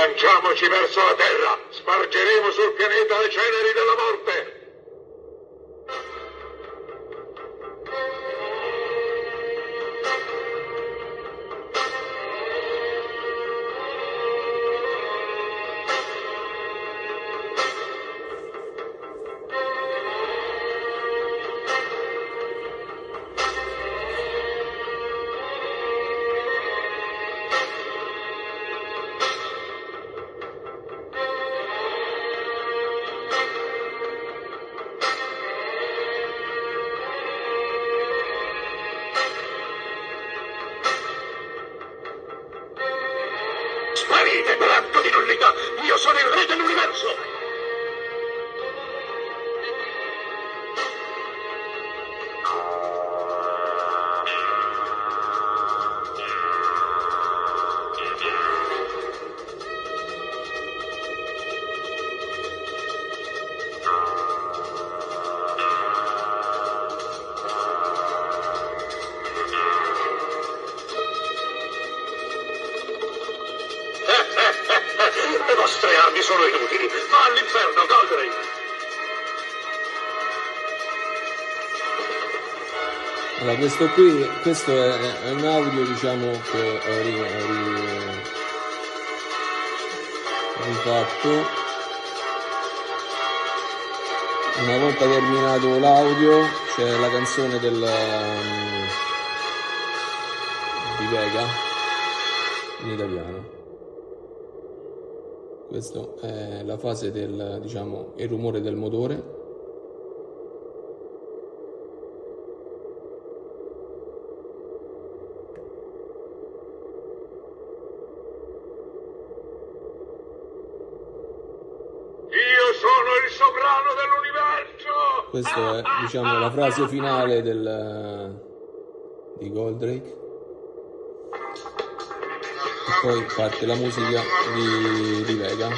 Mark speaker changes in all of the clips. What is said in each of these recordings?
Speaker 1: Lanciamoci verso la Terra. Spargeremo sul pianeta le ceneri della morte. Sparite, branco di nullità! Io sono il re dell'universo! Le vostre armi sono inutili. Va all'inferno, Goldrake!
Speaker 2: Allora, questo è un audio, diciamo, che ho rifatto. Una volta terminato l'audio c'è la canzone di Vega in italiano. Questa è la fase del, diciamo, il rumore del motore.
Speaker 1: Io sono il sovrano dell'universo!
Speaker 2: Questa è, diciamo, la frase finale di Goldrake. E poi parte la musica di Vega.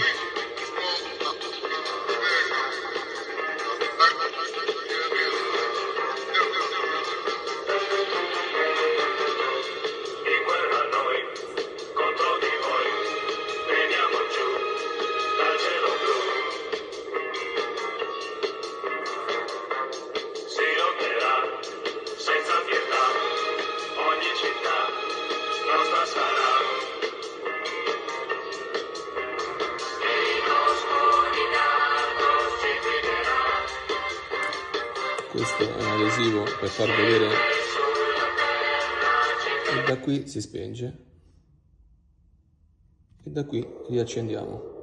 Speaker 2: Questo è un adesivo per far vedere, e da qui si spenge e da qui riaccendiamo.